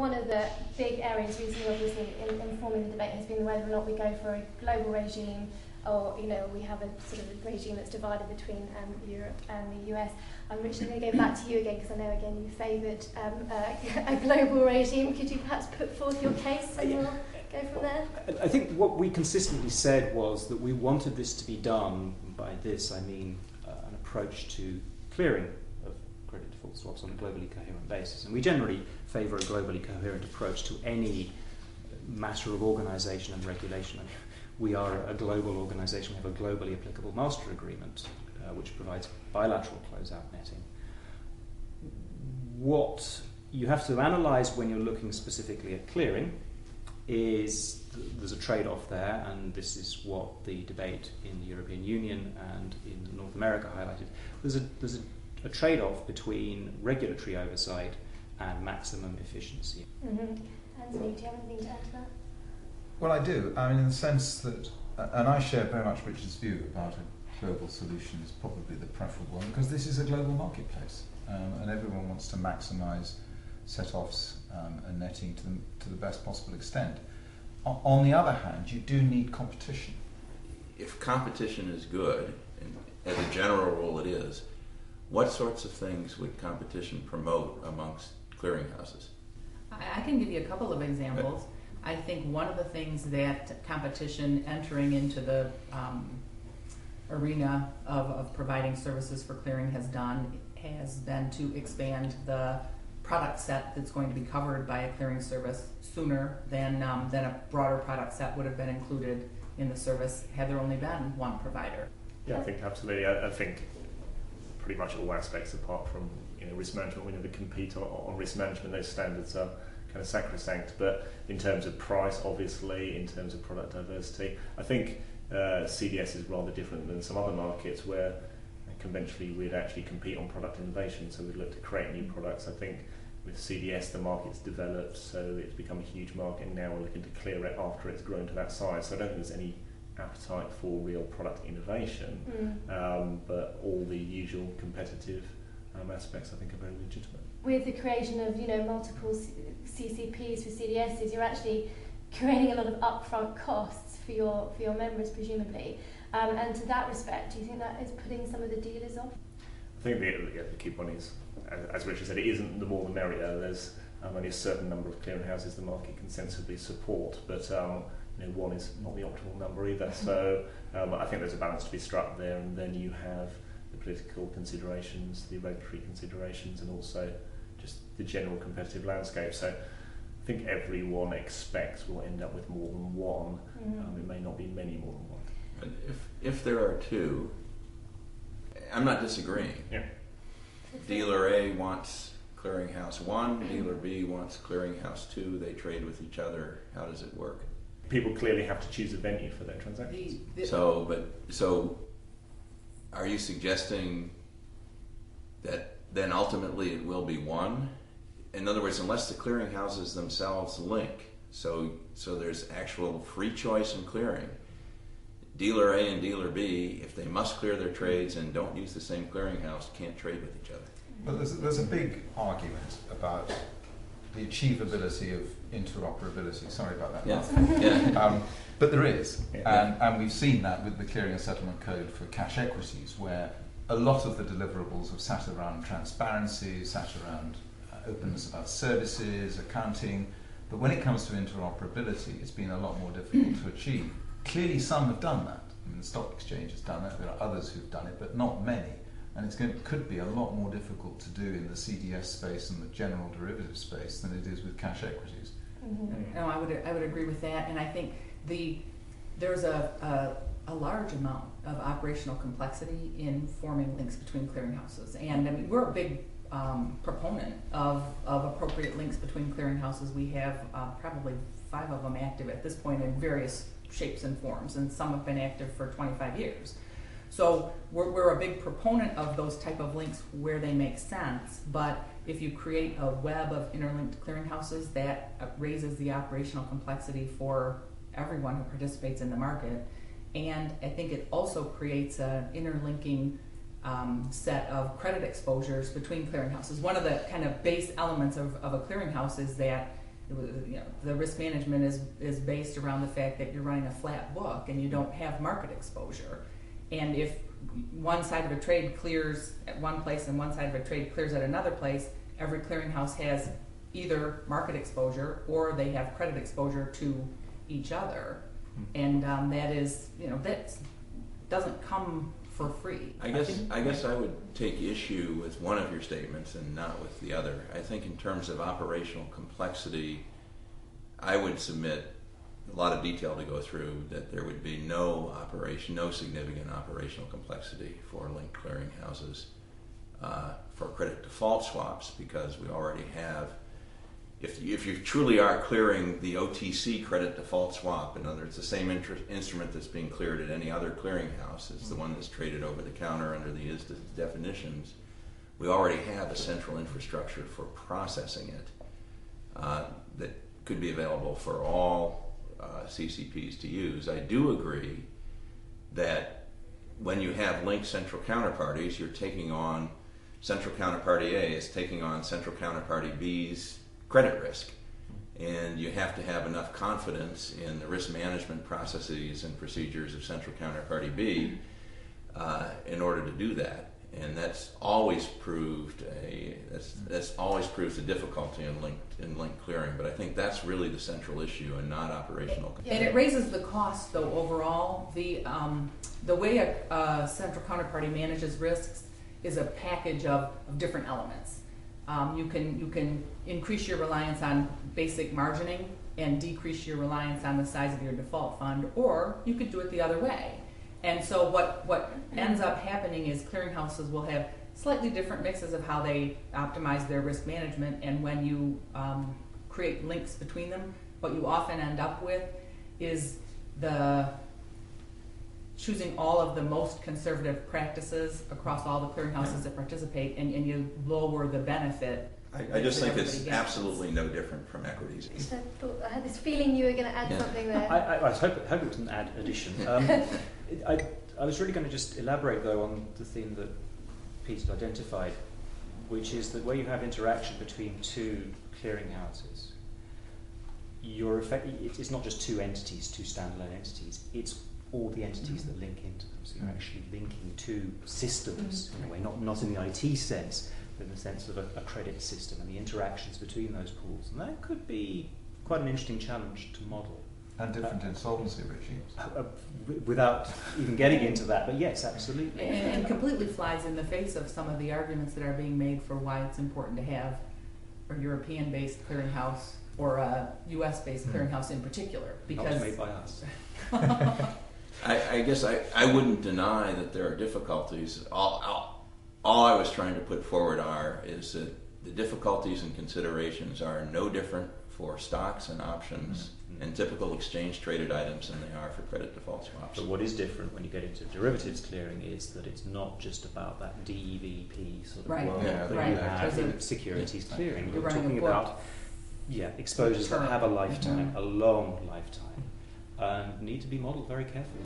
one of the big areas recently, obviously, in informing the debate has been whether or not we go for a global regime, or we have a sort of a regime that's divided between Europe and the US. I'm Richard, going to go back to you again, because I know again you favoured a global regime. Could you perhaps put forth your case and we'll go from there? I think what we consistently said was that we wanted this to be done. By this I mean an approach to clearing of credit default swaps on a globally coherent basis, and we generally favour a globally coherent approach to any matter of organisation and regulation. I mean, we are a global organisation. We have a globally applicable master agreement which provides bilateral closeout netting. What you have to analyse when you're looking specifically at clearing is there's a trade-off there, and this is what the debate in the European Union and in North America highlighted. There's a trade-off between regulatory oversight and maximum efficiency. Mm-hmm. Anthony, do you have anything to add to that? Well, I do. I mean, in the sense that, and I share very much Richard's view about a global solution is probably the preferable one, because this is a global marketplace, and everyone wants to maximise set-offs and netting to the best possible extent. On the other hand, you do need competition. If competition is good, and as a general rule it is, what sorts of things would competition promote amongst clearinghouses? I can give you a couple of examples. I think one of the things that competition entering into the arena of providing services for clearing has done has been to expand the product set that's going to be covered by a clearing service sooner than a broader product set would have been included in the service had there only been one provider. Yeah, I think absolutely. I think pretty much all aspects apart from risk management, we never compete on risk management. Those standards are kind of sacrosanct, but in terms of price, obviously, in terms of product diversity, I think CDS is rather different than some other markets where conventionally we'd actually compete on product innovation, so we'd look to create new products. I think with CDS the market's developed, so it's become a huge market, and now we're looking to clear it after it's grown to that size. So I don't think there's any appetite for real product innovation, but all the usual competitive aspects I think are very legitimate. With the creation of multiple CCPs for CDSs, you're actually creating a lot of upfront costs for your members, presumably. And to that respect, do you think that is putting some of the dealers off? I think the key point is, as Richard said, it isn't the more the merrier. There's only a certain number of clearinghouses the market can sensibly support, but one is not the optimal number either. So I think there's a balance to be struck there, and then you have the political considerations, the regulatory considerations, and also just the general competitive landscape. So I think everyone expects we'll end up with more than one. It may not be many more than one. And if there are two, I'm not disagreeing. Yeah. Dealer A wants clearinghouse 1, dealer B wants clearinghouse 2, they trade with each other. How does it work? People clearly have to choose a venue for their transactions. So are you suggesting that then ultimately it will be one? In other words, unless the clearinghouses themselves link, so there's actual free choice in clearing, dealer A and dealer B, if they must clear their trades and don't use the same clearinghouse, can't trade with each other. But there's a big argument about the achievability of interoperability. Sorry about that. Yeah. But there is, and we've seen that with the Clearing and Settlement Code for cash equities, where a lot of the deliverables have sat around transparency, sat around openness about services, accounting, but when it comes to interoperability, it's been a lot more difficult to achieve. Clearly some have done that. I mean, the stock exchange has done that, there are others who've done it, but not many. And could be a lot more difficult to do in the CDS space and the general derivative space than it is with cash equities. Mm-hmm. No, I would agree with that, and I think there's a large amount of operational complexity in forming links between clearinghouses, and I mean, we're a big proponent of appropriate links between clearinghouses. We have probably 5 of them active at this point in various shapes and forms, and some have been active for 25 years. So we're a big proponent of those type of links where they make sense, but if you create a web of interlinked clearinghouses, that raises the operational complexity for everyone who participates in the market. And I think it also creates an interlinking set of credit exposures between clearinghouses. One of the kind of base elements of a clearinghouse is that the risk management is based around the fact that you're running a flat book and you don't have market exposure. And if one side of a trade clears at one place and one side of a trade clears at another place, every clearinghouse has either market exposure or they have credit exposure to each other. And that is, that doesn't come for free. I guess I would take issue with one of your statements and not with the other. I think in terms of operational complexity, I would submit a lot of detail to go through that there would be no significant operational complexity for linked clearinghouses for credit default swaps, because we already have. If you truly are clearing the OTC credit default swap, in other words, the same instrument that's being cleared at any other clearinghouse, it's the one that's traded over the counter under the ISDA definitions, we already have a central infrastructure for processing it that could be available for all CCPs to use. I do agree that when you have linked central counterparties, you're taking on central counterparty A is taking on central counterparty B's credit risk, and you have to have enough confidence in the risk management processes and procedures of central counterparty B in order to do that. And that's always proved that's always proves a difficulty in linked clearing. But I think that's really the central issue and not operational. And it raises the cost, though. Overall, the way a central counterparty manages risks is a package of different elements. You can increase your reliance on basic margining and decrease your reliance on the size of your default fund, or you could do it the other way. And so what ends up happening is clearinghouses will have slightly different mixes of how they optimize their risk management, and when you create links between them, what you often end up with is choosing all of the most conservative practices across all the clearinghouses that participate, and you lower the benefit. I just think it's absolutely no different from equities. I had this feeling you were going to add something there. I hope it was an addition. I was really going to just elaborate, though, on the theme that Peter identified, which is that where you have interaction between two clearinghouses, it's not just two entities, two standalone entities, it's all the entities that link into them. So you're actually linking two systems in a way, not in the IT sense, but in the sense of a credit system and the interactions between those pools. And that could be quite an interesting challenge to model. And different insolvency regimes. Without even getting into that, but yes, absolutely. And completely flies in the face of some of the arguments that are being made for why it's important to have a European-based clearinghouse or a US-based clearinghouse in particular. Because not made by us. I guess I wouldn't deny that there are difficulties. All I was trying to put forward is that the difficulties and considerations are no different for stocks and options and typical exchange-traded items than they are for credit default swaps. But what is different when you get into derivatives clearing is that it's not just about that DEVP sort of world that you have in securities clearing. You're talking about exposures that have a lifetime, a long lifetime, and need to be modelled very carefully.